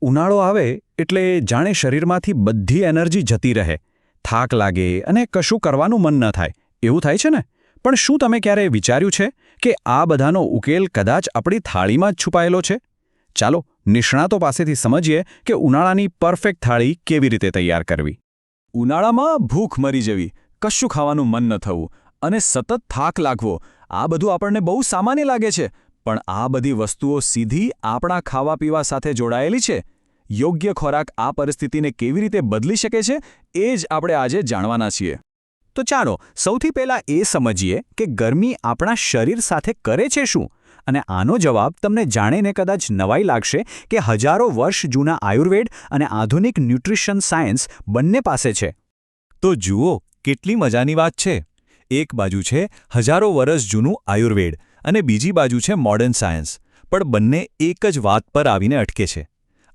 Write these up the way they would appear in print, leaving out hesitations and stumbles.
ઉનાળો આવે એટલે જાણે શરીરમાંથી બધી એનર્જી જતી રહે, થાક લાગે અને કશું કરવાનું મન ન થાય, એવું થાય છે ને? પણ શું તમે ક્યારેય વિચાર્યું છે કે આ બધાનો ઉકેલ કદાચ આપણી થાળીમાં જ છુપાયેલો છે? ચાલો નિષ્ણાતો પાસેથી સમજીએ કે ઉનાળાની પરફેક્ટ થાળી કેવી રીતે તૈયાર કરવી. ઉનાળામાં ભૂખ મરી જવી, કશું ખાવાનું મન ન થવું અને સતત થાક લાગવો, આ બધું આપણને બહુ સામાન્ય લાગે છે. પણ આ બધી વસ્તુઓ સીધી આપણા ખાવા પીવા સાથે જોડાયેલી છે. યોગ્ય ખોરાક આ પરિસ્થિતિને કેવી રીતે બદલી શકે છે, એ જ આપણે આજે જાણવાના છીએ. તો ચાલો સૌથી પહેલાં એ સમજીએ કે ગરમી આપણા શરીર સાથે કરે છે શું. અને આનો જવાબ તમને જાણીને કદાચ નવાઈ લાગશે કે હજારો વર્ષ જૂના આયુર્વેદ અને આધુનિક ન્યુટ્રિશન સાયન્સ બંને પાસે છે. તો જુઓ કેટલી મજાની વાત છે. એક બાજુ છે હજારો વર્ષ જૂનું આયુર્વેદ અને બીજી બાજુ છે મોડર્ન સાયન્સ, પણ બંને એક જ વાત પર આવીને અટકે છે.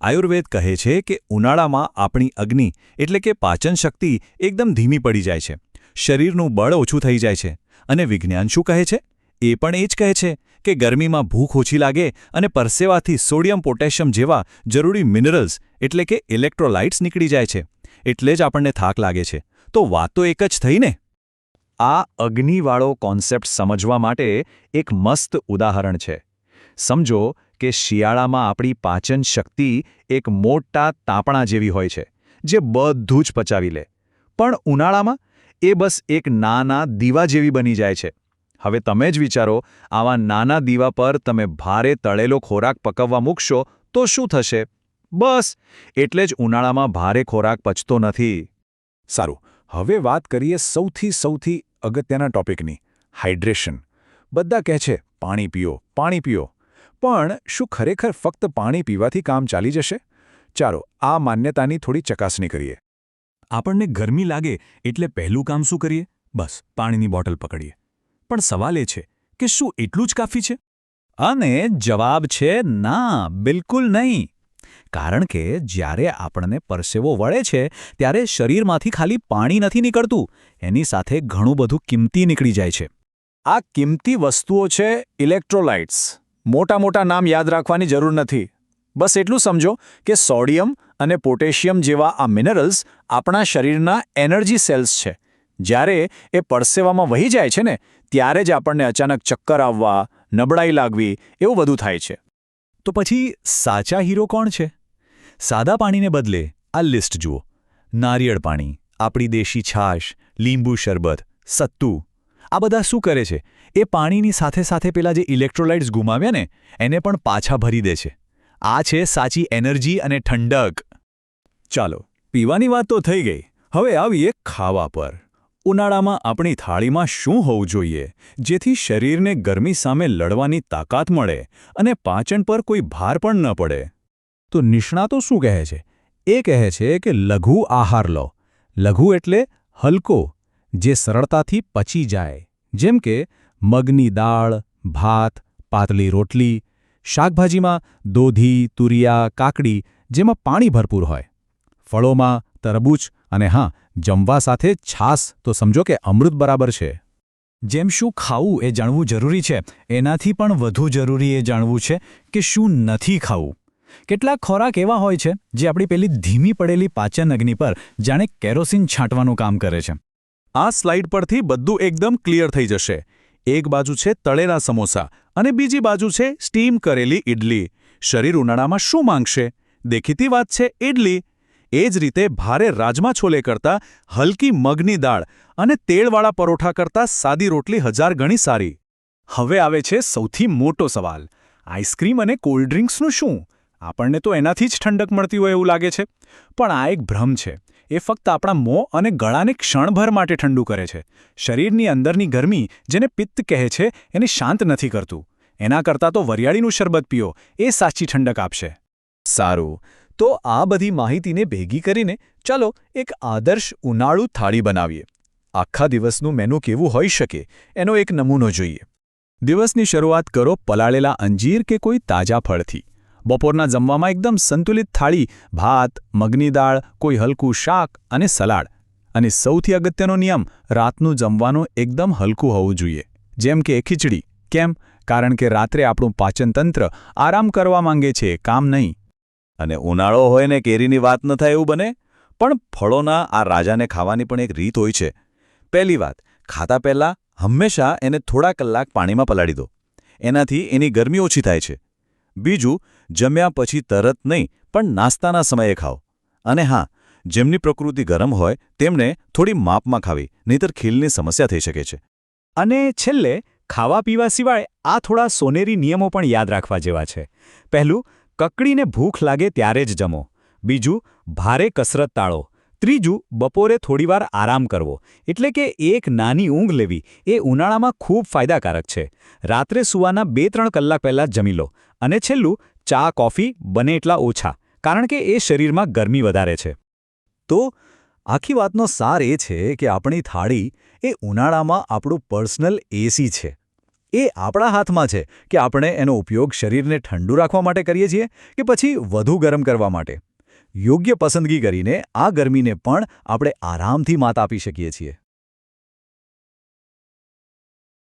આયુર્વેદ કહે છે કે ઉનાળામાં આપણી અગ્નિ એટલે કે પાચન શક્તિ એકદમ ધીમી પડી જાય છે, શરીરનું બળ ઓછું થઈ જાય છે. અને વિજ્ઞાન શું કહે છે? એ પણ એ જ કહે છે કે ગરમીમાં ભૂખ ઓછી લાગે અને પરસેવાથી સોડિયમ પોટેશિયમ જેવા જરૂરી મિનરલ્સ એટલે કે ઇલેક્ટ્રોલાઇટ્સ નીકળી જાય છે. એટલે જ આપણને થાક લાગે છે. તો વાત તો એક જ થઈ ને? આ અગ્નિવાળો કોન્સેપ્ટ સમજવા માટે એક મસ્ત ઉદાહરણ છે. સમજો કે શિયાળામાં આપણી પાચન શક્તિ એક મોટા તાપણા જેવી હોય છે, જે બધું જ પચાવી લે. પણ ઉનાળામાં એ બસ એક નાના દીવા જેવી બની જાય છે. હવે તમે જ વિચારો, આવા નાના દીવા પર તમે ભારે તળેલો ખોરાક પકવવા મૂકશો તો શું થશે? બસ એટલે જ ઉનાળામાં ભારે ખોરાક પચતો નથી. સારું, હવે વાત કરીએ સૌથી અગત્યના ટોપિકની, હાઇડ્રેશન. બધા કહે છે પાણી પીઓ, પાણી પીઓ. પણ શું ખરેખર ફક્ત પાણી પીવાથી કામ ચાલી જશે? ચાલો આ માન્યતાની થોડી ચકાસણી કરીએ. આપણને ગરમી લાગે એટલે પહેલું કામ શું કરીએ? બસ પાણીની બોટલ પકડીએ. પણ સવાલ એ છે કે શું એટલું જ કાફી છે? અને જવાબ છે ના, બિલકુલ નહીં. કારણ કે જ્યારે આપણને પરસેવો વળે છે ત્યારે શરીરમાંથી ખાલી પાણી નથી નીકળતું, એની સાથે ઘણું બધું કિંમતી નીકળી જાય છે. આ કિંમતી વસ્તુઓ છે ઇલેક્ટ્રોલાઇટ્સ. મોટા નામ યાદ રાખવાની જરૂર નથી. બસ એટલું સમજો કે સોડિયમ અને પોટેશિયમ જેવા આ મિનરલ્સ આપણા શરીરના એનર્જી સેલ્સ છે. જ્યારે એ પરસેવામાં વહી જાય છે ને, ત્યારે જ આપણને અચાનક ચક્કર આવવા, નબળાઈ લાગવી એવું બધું થાય છે. તો પછી સાચા હીરો કોણ છે? સાદા પાણીને બદલે આ લિસ્ટ જુઓ. નારિયેળ પાણી, આપણી દેશી છાશ, લીંબુ શરબત, સત્તુ, આ બધા શું કરે છે? એ પાણીની સાથે પેલા જે ઇલેક્ટ્રોલાઇટ્સ ગુમાવ્યા ને, એને પણ પાછા ભરી દે છે. આ છે સાચી એનર્જી અને ઠંડક. ચાલો પીવાની વાત તો થઈ ગઈ. હવે આવીએ ખાવા પર. ઉનાળામાં આપણી થાળીમાં શું હોવું જોઈએ જેથી શરીરને ગરમી સામે લડવાની તાકાત મળે અને પાચન પર કોઈ ભાર પણ ન પડે? તો નિષ્ણાતો શું કહે છે? એ કહે છે કે લઘુ આહાર લો. લઘુ એટલે હલકો, જે સરળતાથી પચી જાય. જેમ કે મગની દાળ, ભાત, પાતળી રોટલી. શાકભાજીમાં દૂધી, તુરિયા, કાકડી જેમાં પાણી ભરપૂર હોય. ફળોમાં તરબૂચ અને હા, જમવા સાથે છાશ તો સમજો કે અમૃત બરાબર છે. જેમ શું ખાવું એ જાણવું જરૂરી છે, એનાથી પણ વધુ જરૂરી એ જાણવું છે કે શું નથી ખાવું. કેટલાક ખોરાક એવા હોય છે જે આપણી પેલી ધીમી પડેલી પાચન અગ્નિ પર જાણે કેરોસીન છાંટવાનું કામ કરે છે. આ સ્લાઇડ પરથી બધું એકદમ ક્લિયર થઈ જશે. એક બાજુ છે તળેલા સમોસા અને બીજી બાજુ છે સ્ટીમ કરેલી ઇડલી. શરીર ઉનાળામાં શું માંગશે? દેખીતી વાત છે ઇડલી. એ જ રીતે ભારે રાજમા છોલે કરતાં હલકી મગની દાળ અને તેલવાળા પરોઠા કરતાં સાદી રોટલી 1000 ગણી સારી. હવે આવે છે સૌથી મોટો સવાલ, આઈસ્ક્રીમ અને કોલ્ડ ડ્રિંક્સનું શું? આપણને તો એનાથી જ ઠંડક મળતી હોય એવું લાગે છે. પણ આ એક ભ્રમ છે. એ ફક્ત આપણા મોં અને ગળાને ક્ષણભર માટે ઠંડુ કરે છે. શરીરની અંદરની ગરમી, જેને પિત્ત કહે છે, એને શાંત નથી કરતું. એના કરતાં તો વરિયાળીનું શરબત પીઓ, એ સાચી ઠંડક આપશે. સારું, તો આ બધી માહિતીને ભેગી કરીને ચાલો એક આદર્શ ઉનાળુ થાળી બનાવીએ. આખા દિવસનું મેનુ કેવું હોઈ શકે એનો એક નમૂનો જોઈએ. દિવસની શરૂઆત કરો પલાળેલા અંજીર કે કોઈ તાજા ફળથી. બપોરના જમવામાં એકદમ સંતુલિત થાળી, ભાત, મગની દાળ, કોઈ હલકું શાક અને સલાડ. અને સૌથી અગત્યનો નિયમ, રાતનું જમવાનું એકદમ હલકું હોવું જોઈએ. જેમ કે ખીચડી. કેમ? કારણ કે રાત્રે આપણું પાચનતંત્ર આરામ કરવા માંગે છે, કામ નહીં. અને ઉનાળો હોય ને કેરીની વાત ન થાય એવું બને. પણ ફળોના આ રાજાને ખાવાની પણ એક રીત હોય છે. પહેલી વાત, ખાતા પહેલાં હંમેશા એને થોડા કલાક પાણીમાં પલાળી દો. એનાથી એની ગરમી ઓછી થાય છે. બીજું, જમ્યા પછી તરત નહીં પણ નાસ્તાના સમયે ખાઓ. અને હા, જેમની પ્રકૃતિ ગરમ હોય તેમણે થોડી માપમાં ખાવી, નહીંતર ખીલની સમસ્યા થઈ શકે છે. અને છેલ્લે ખાવા પીવા સિવાય આ થોડા સોનેરી નિયમો પણ યાદ રાખવા જેવા છે. પહેલું, કકડીને ભૂખ લાગે ત્યારે જ જમો. બીજું, ભારે કસરત ટાળો. ત્રીજું, બપોરે થોડીવાર આરામ કરવો, એટલે કે એક નાની ઊંઘ લેવી એ ઉનાળામાં ખૂબ ફાયદાકારક છે. રાત્રે સૂવાના 2-3 કલાક પહેલાં જમી લો. અને છેલ્લું, ચા કોફી બને એટલા ઓછા, કારણ કે એ શરીરમાં ગરમી વધારે છે. તો આખી વાતનો સાર એ છે કે આપણી થાળી એ ઉનાળામાં આપણું પર્સનલ એસી છે. એ આપણા હાથમાં છે કે આપણે એનો ઉપયોગ શરીરને ઠંડુ રાખવા માટે કરીએ છીએ કે પછી વધુ ગરમ કરવા માટે. યોગ્ય પસંદગી કરીને આ ગરમીને પણ આપણે આરામથી માત આપી શકીએ છીએ.